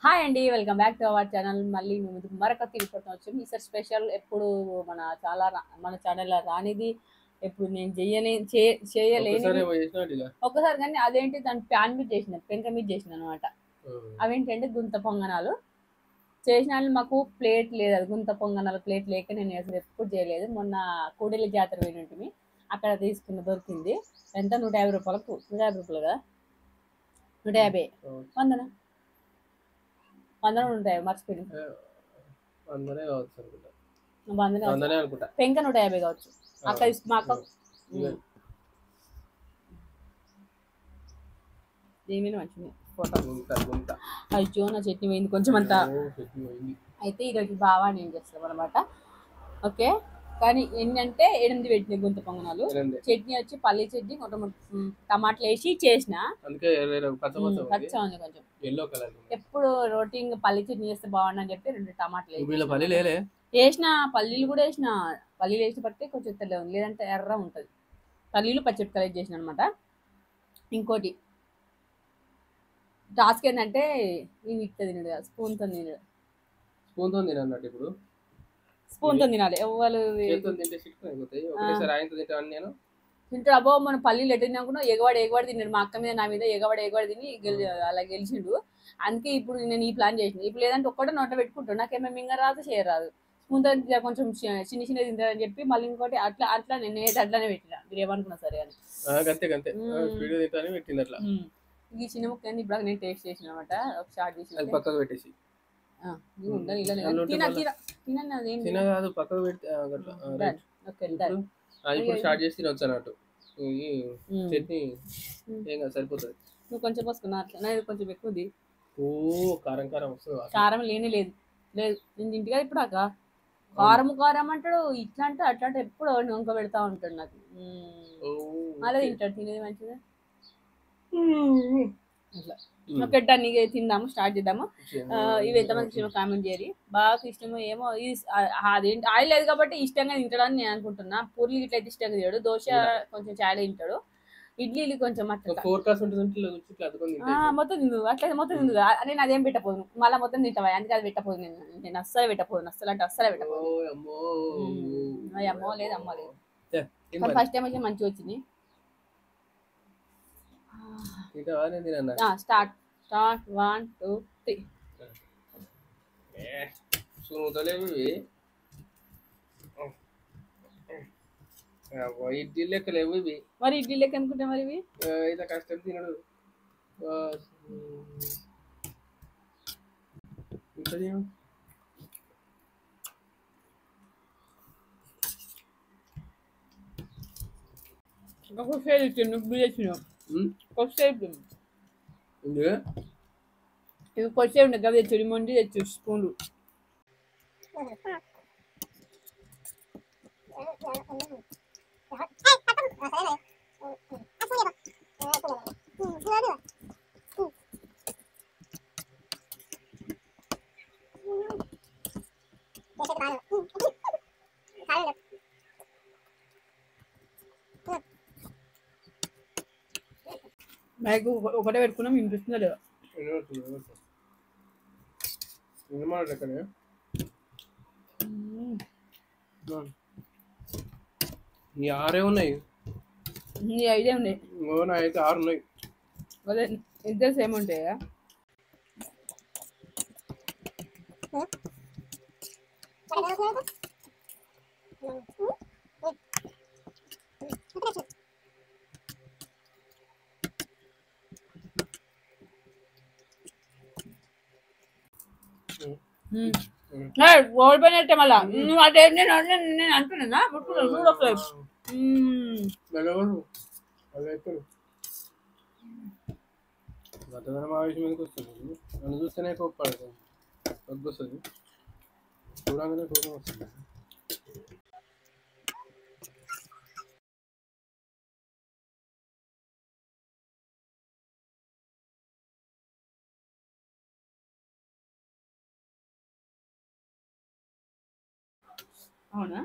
Hi అండి, welcome back to our channel. మళ్ళీ మేము ముందుకు మరొక తిరిగిపోతాం వచ్చాము. ఈసారి స్పెషల్ ఎప్పుడు మన ఛానల్లో రానిది, ఎప్పుడు నేను చేయలేని ఒక్కసారి. కానీ అదేంటి, దాని ప్యాన్ మీద చేసిన, పెంక మీద చేసిన అనమాట. అవేంటంటే గుంత పొంగనాలు చేసిన. మాకు ప్లేట్ లేదు, అది గుంత పొంగనాలు ప్లేట్ లేక నేను అసలు ఎప్పుడు చేయలేదు. మొన్న కోడెల జాతర పోయినట్టుమి, అక్కడ దొరికింది. ఎంత 150 రూపాయలకు, 150 రూపాయలు కదా, 150 వందన వందన ఉంటాయి, మర్చిపోయింది. పెంక 150 కావచ్చు. అక్క మా అక్క దీని మీద మంచిది ఫోటో. అయ్యో, నా చట్నీ పోయింది కొంచెం అంతా. అయితే ఈరోజు బావా నేను చేస్తాం అనమాట. ఓకే, కానీ ఏంటంటే 8 పెట్టినాయి గుంత పొంగనాలు. చట్నీ వచ్చి పల్లి చట్నీ, కొంచెం టమాటాలు వేసి చేసిన. పచ్చ ఉంది కొంచెం. ఎప్పుడు రోటీన్ పల్లి చట్నీ చేస్తే బాగుండని చెప్పి 2 టమాటాలు వేసిన. పల్లీలు కూడా వేసిన. పల్లీలు వేసి పడితే కొంచెం తెల్ల ఉంది, లేదంటే ఎర్ర ఉంటుంది. పల్లీలు పచ్చిమిరపకాయలు చేసిన అనమాట. ఇంకోటి టాస్క్ ఏంటంటే ఇవి ఇట్లా తినడు, స్పూన్తో తినడు. ఇప్పుడు స్పూన్తో తినాలి. ఎవరు తింటాడు. అబ్బో, మన పల్లీలు ఎట్టినా కూడా ఎగవాడు తిన్నాడు. మా అక్క మీద నా మీద ఎగవాడు తిని అలా గెలిచిండు. అందుకే ఇప్పుడు నేను ఈ ప్లాన్ చేసిన. ఇప్పుడు లేదంటే ఒక్కటే నోట పెట్టుకుంటాడు, నాకేమేమి ఇంకా రాదు, చేయరాదు. స్పూన్తో కొంచెం చిన్న తింటారని చెప్పి మళ్ళీ ఇంకోటి అట్లా నేను అట్లానే పెట్టిన. మీరు ఏమనుకున్నా సరే అని. ఈ చిన్న ముక్క ఇప్పుడు నేను టేస్ట్ చేసిన అనమాట. ఒక స్టార్ట్ చేసి పక్కకు పెట్టేసి స్టార్ట్ చేసి తినొచ్చు అన్నట్టు. చట్నీ సరిపోతుంది. నువ్వు కొంచెం పోసుకున్నా, అట్లా కొంచెం ఎక్కువది. ఓ కారం కారం వస్తుంది. కారం లేని లేదు నేను ఇంటిగా ఇప్పుడు అక్క కారం అంటాడు. ఇట్లా అంటే అట్లా అంటే ఎప్పుడు నొంక పెడతా ఉంటాడు నాకు. అలా తింటాడు, తినేది మంచిగా. అట్లా ఓకే, డన్. ఇక తిందాము, స్టార్ట్ చేద్దాము. ఇవి ఎంతమంది ఇష్టమో కామెంట్ చేయరు. బాగా ఇష్టమో ఏమో అదేంటి ఆయిల్ లేదు కాబట్టి ఇష్టంగా తింటాడని నేను అనుకుంటున్నా. పూర్లు ఇట్లా అయితే ఇష్టంగా తింటాడు. దోశ కొంచెం చాయ్ తింటాడు. ఇడ్లీలు కొంచెం అట్లా మొత్తం తిందు. అట్లయితే మొత్తం తిందు. నేను అదేం పెట్టపోను, మళ్ళీ మొత్తం తింటావా, అందుకే అది పెట్టపోదు. నేను అస్సలు పెట్టపోను, అస్సలు అంటే అస్సలే పెట్టపోను. అమ్మో లేదు, అమ్మో లేదు. ఫస్ట్ టైం అయితే మంచిగా వచ్చింది. స్టార్ట్ 1 2 3. ఇడ్లీ లెక్క లేవు ఇవి. మరి ఇడ్లీ లెక్క అనుకుంటా మరి ఇవి ఇట్లా కష్టం తినడు. కొద్దిసేపు ఉండే గవి తెచ్చు, మొండి తెచ్చు స్పూన్లు. మైకు ఒకటే పెట్టుకున్నాం, వినిపిస్తుందా లేదా? నీ 6 ఉన్నాయి, నీ 5 ఉన్నాయి. నా అయితే 6 ఉన్నాయి. అదే ఇద్దరు సేమ్ ఉంటాయా? ఓడిపోయినట్టే మళ్ళా. నువ్వు అదే నేను అంటున్నా ఆవేశం ఎందుకు వస్తుంది? నన్ను చూస్తేనే కోప్పడదు, వస్తుంది చూడగానే కోపం వస్తుంది. అవునా?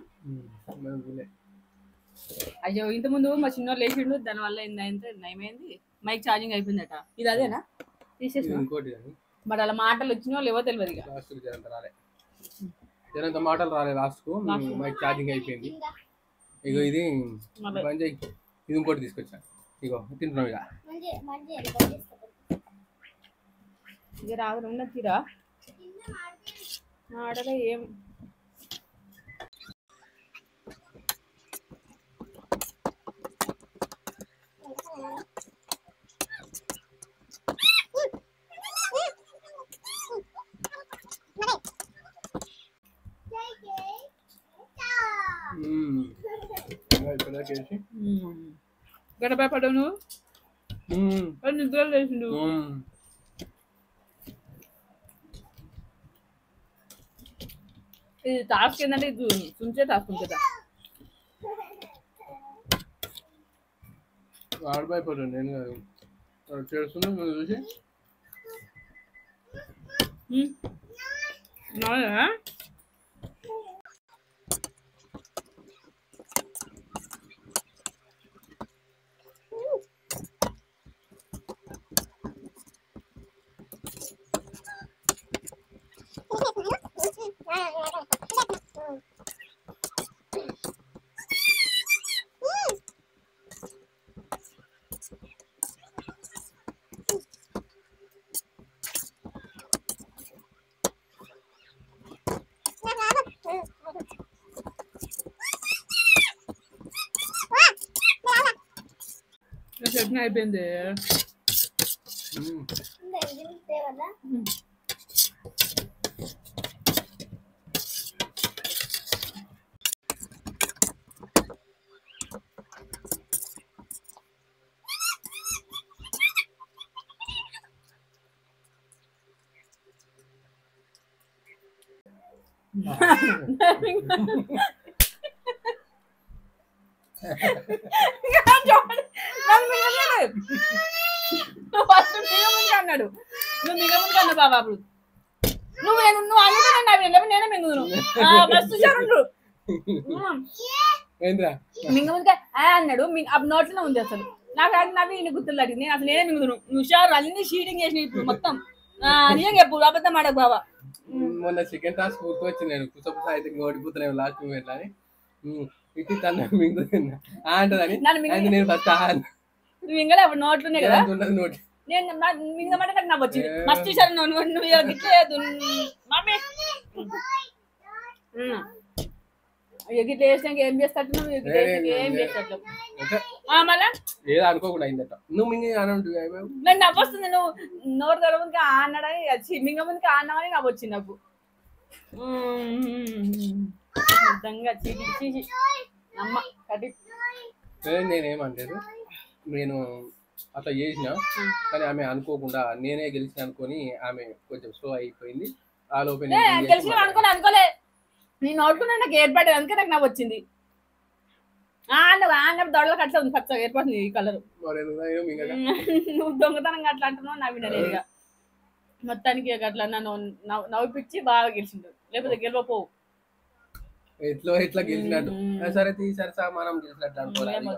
అయ్యో, ఇంతకుముందు మా చిన్నోళ్ళు లేచిండు, దానివల్ల ఏంటంటే నయమైంది. Mic charging అయిపోయిందట. ఇది అదేనా? తీసేసిన మరి అలా మాటలు వచ్చినో లేవో తెలియదు ఇక. లాస్ట్కి జనంత రాలే, జనంత మాటలు రాలే లాస్ట్కు. మైక్ ఛార్జింగ్ అయిపోయింది. ఇగో ఇది బంద్ చేయి, ఇది ఇంకోటి తీసుకొచ్చా. ఇగో తింటున్నాం ఇక. ఇక రాదు ఉన్న తీరా ఆడగా ఏం గడపడవు నువ్వు నిద్ర లేచిండు. ఇది టాస్క్ ఏంటంటే ఇది చుంచే టాస్క్ ఉంటుంది కదా. ఆడిపోయిపోయాడు నేను కాదు చేస్తున్నా చూసి చట్నీ అయిపోయింది. అన్నాడు నువ్వు మిగముందు అన్న బాబా అప్పుడు నువ్వు నువ్వు అనుకున్నా నేనే మింగుదును మస్తు చారు మింగముందుగా అన్నాడు. అప్పుడు నోట్లోనే ఉంది అసలు. నాకు అది నవ్వి ఇన్ని గుర్తులు అడిగింది. నేను అసలు నేనే మింగుదును. నువ్వు షారు అన్ని షీటింగ్ చేసిన ఇప్పుడు మొత్తం నిజంగా ఎప్పుడు అబద్ధం ఆడకు బాబా. మొన్న చికెన్ టాస్క్ గుర్తు వచ్చింది. నేను కుసపుస అయితే ఓడిపోతున్నాను లాస్ట్ మూమెంట్ అని ఇట్టి తన మింగుతున్నా అంటదని నేను ఫస్ట్ నువ్వు ఇంకా అప్పుడు నోట్లున్నాయి కదా నోటి నేను మింగమంటే నాకు నవ్వు వచ్చింది. మస్తు సార్ నువ్వు గిట్లేదు మమ్మీ గిట్ల వేసినాక ఏం చేస్తాడు నువ్వు ఏం చేస్తాడు మళ్ళా ఏదో అనుకోకుండా అయిందట నువ్వు మింగి అనంటు నన్ను నవ్వు వస్తుంది. నువ్వు నోరు తొడమునికి అన్నాడని మింగమునికి అన్నామని నవ్వు వచ్చింది నాకు. నిజంగా చీచి అమ్మ కటి నేనేమంటారు నేను అట్లా చేసిన కానీ ఆమె అనుకోకుండా నేనే గెలిచిన అనుకొని ఆమె కొంచెం స్లో అయిపోయింది. ఆ లోపల గెలిచిన అనుకోలే నీ నోట్కున్నా నాకు ఏర్పడేది అందుకే నాకు నవ్వు వచ్చింది. అన్నప్పుడు దొడలకు అట్లా ఉంది ఖర్చు ఏర్పడుతుంది ఈ కలర్. నువ్వు దొంగతనంగా అట్లా అంటున్నావు నా వినలేదుగా మొత్తానికి అట్లా నన్ను నవ్విపించి బాగా గెలిచిండు. లేకపోతే గెలవపోవు ఎట్లా గెలిచినట్టు సరే తీసారి మనం గెలిచినట్టు అనుకోలేదు.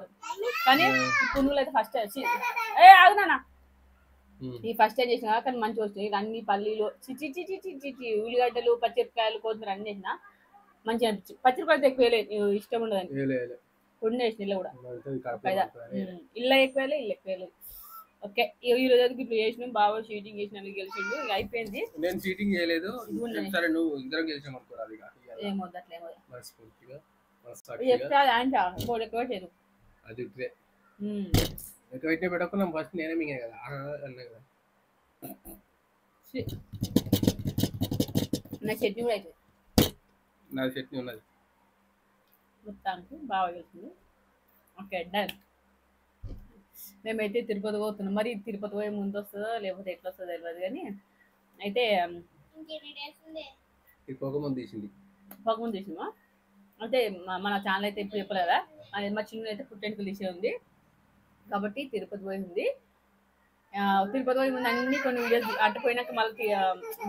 కానీ పునుగులు అయితే ఫస్ట్ ఆగునా ఈ ఫస్ట్ టైం చేసిన కానీ మంచిగా వచ్చినాయి. అన్ని పల్లీలు చిచి ఉల్లిగడ్డలు పచ్చిమిరపకాయలు కొత్తిమీర అన్ని వేసిన మంచిగా అనిపించి. పచ్చిమిరపకాయలు ఎక్కువ వేయలేదు ఇష్టం ఉండదని కొన్ని వేసిన ఇల్లు కూడా ఇల్లు ఎక్కువ ఇల్లు ఎక్కువ వేయలేదు. ఓకే ఈ రోజు ఇప్పుడు చేసినాం బాగా చీటింగ్ చేసిన గెలిచిండు ఇక అయిపోయింది. నేను చీటింగ్ చేయలేదు. సరే నువ్వు ఇద్దరం గెలిచాం అనుకోరాదు ఏమొద్దు అట్లా ఏమో అది ఎక్కువ పెట్టకుండా ఫస్ట్ నేనే మింగే కదా అన్నా కదా. నా చట్నీ కూడా అయిపోయింది. నా చట్నీ ఉన్నది మొత్తానికి బాగా వెళ్తుంది. Okay done. మేమైతే తిరుపతి పోతున్నాం. మరి తిరుపతి పోయే ముందు వస్తుందో లేకపోతే ఎట్లా వస్తుందో తెలియదు కానీ అయితే పోకముందు తీసినామా అంటే మన ఛానల్ అయితే ఇప్పుడు చెప్పలేదా అది మా చిన్న అయితే పుట్టెంటుకలు తీసే ఉంది కాబట్టి తిరుపతి పోయి ఉంది. తిరుపతి పోయి ముందు అన్ని కొన్ని వీడియోస్ అట్టుపోయినాక మళ్ళీ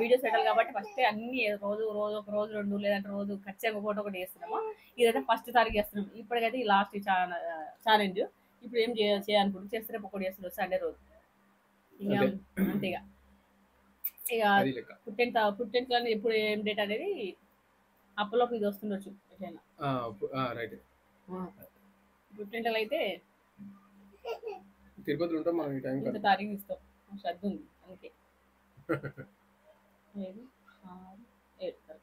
వీడియోస్ పెట్టాలి కాబట్టి ఫస్ట్ అన్ని రోజు ఒక రోజు రెండు లేదంటే రోజు ఖచ్చితంగా ఫోటో ఒకటి చేస్తున్నాము. ఇదైతే ఫస్ట్ తారీఖు చేస్తున్నాం. ఇప్పటికైతే ఈ లాస్ట్ ఛాలెంజ్. ఇప్పుడు ఏం చేయాలనుకుంటు చేస్తే ఒకటి చేస్తున్నాం సండే రోజు ఇక అంతేగా. ఇక అది లెక్క. పుట్టెంత ఎప్పుడు ఏం డేట్ అనేది అప్పలోకి ఇది వస్తుండొచ్చు ఎట్లయినా. రైట్. పుట్టెంటలు అయితే తిరుపతిలో ఉంటాం మనం ఈ టైం ఇంత తారీఖు ఇస్తాం, శ్రద్ధ ఉంది అందుకే. 7, 6, 7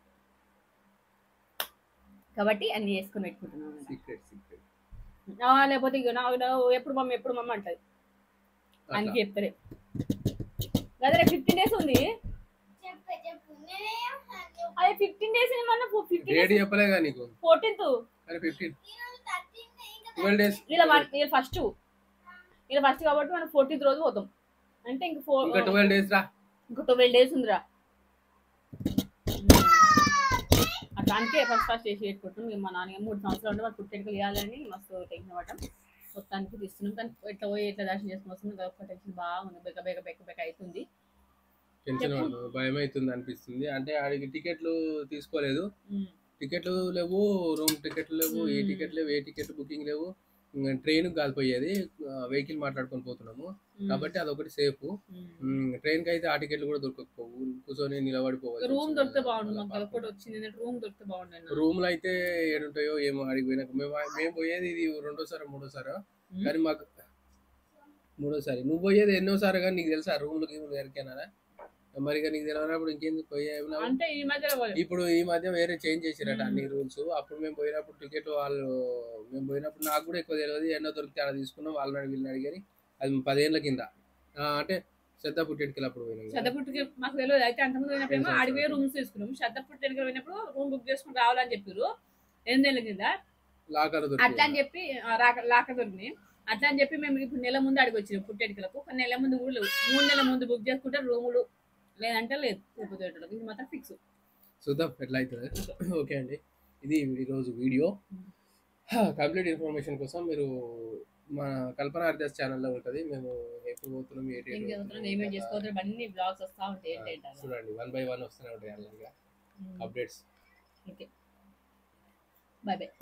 కాబట్టి అన్ని చేసుకుని పెట్టుకుంటున్నాను. సీక్రెట్ లేకపోతే ఇక ఎప్పుడు మమ్మ అంటది అని చెప్తారే కదా. 15 days ఉంది, అదే 15 days ఏమన్నా 15 డేట్ చెప్పలేగా నీకు. 14th అరే 15 12 days ఇలా ఫస్ట్ కాబట్టి మనం 14th రోజు పోతాం అంటే ఇంకా 12 days రా. ఇంకా 12 days ఉందిరా. దానికే ఫస్ట్ చేసి పెట్టుకుంటాం. మా నాన్న 3 సంవత్సరాలు ఉంటే వాళ్ళు పుట్టెంటుకలు ఇవ్వాలని మస్తు టెన్షన్ పడటం. మొత్తానికి తీస్తున్నాం, కానీ ఎట్లా పోయి ఎట్లా దర్శనం చేసుకుని వస్తుంది ఒక టెన్షన్ బాగుంది. బెక్క అవుతుంది, టెన్షన్ భయం అవుతుంది అనిపిస్తుంది. అంటే ఆడికి టికెట్లు తీసుకోలేదు, టికెట్లు లేవు, రూమ్ టికెట్లు లేవు, ఏ టికెట్ బుకింగ్ లేవు. ట్రైన్ కాలిపోయేది, వెహికల్ మాట్లాడుకొని పోతున్నాము కాబట్టి అదొకటి సేఫ్. ట్రైన్ కి అయితే ఆ టికెట్లు కూడా దొరకకపోవు, కూర్చొని నిలబడిపోవాలి. రూమ్ దొరికితే బాగుండు. రూమ్ లో అయితే ఏడుంటాయో ఏమో అడిగి పోయినాక మేము పోయేది ఇది 2వ-3వ కానీ మాకు 3వ. నువ్వు పోయేది ఎన్నోసారి కానీ నీకు తెలుసా రూమ్ లకి ఎరికేనా? మరి నీకు తెలియనప్పుడు ఇంకేంది ఇప్పుడు ఈ మధ్య వేరే చేంజ్ చేసిరట అన్ని రూల్స్. అప్పుడు మేము పోయినప్పుడు టికెట్ మేము పోయినప్పుడు నాకు కూడా ఎక్కువ తెలియదు, ఎన్నో దొరికితే అలా తీసుకున్నాం. వాళ్ళని వీళ్ళని అడిగారు. అది 10 ఏళ్ల కింద అంటే శ్రద్ధ పుట్టెంటుకలు అప్పుడు పోయినాం. శ్రద్ధ పుట్టుకి మాకు తెలియదు. అయితే అంతకుముందు పోయినప్పుడు ఆడిపోయి రూమ్స్ తీసుకున్నాం. శ్రద్ధ పుట్టెంటుకలు పోయినప్పుడు రూమ్ బుక్ చేసుకుని రావాలని చెప్పారు 8 ఏళ్ల కింద. లాకర్ అట్లా అని చెప్పి లాకర్ దొరికినాయి. అట్లా అని చెప్పి మేము ఇప్పుడు నెల ముందు అడిగి వచ్చినాం పుట్టెంటుకలకు. నెల ముందు కూడా లేవు. 3 నెలల ముందు బుక్ చేసుకుంటే రూములు లేదంటే లేదు. తిరుపతి ఇది మాత్రం ఫిక్స్. చూద్దాం ఎట్లా అవుతుంది. ఓకే అండి, ఇది ఈరోజు వీడియో. కంప్లీట్ ఇన్ఫర్మేషన్ కోసం మీరు మా కల్పన హరిదాస్ ఛానల్లో ఉంటుంది. మేము ఎప్పుడు పోతున్నాం ఏమేమి చేసుకోవద్దు అన్ని బ్లాగ్స్ వస్తూ ఉంటాయి. చూడండి 1 by 1 వస్తూనే ఉంటాయి అలాగా అప్డేట్స్. Okay, bye bye.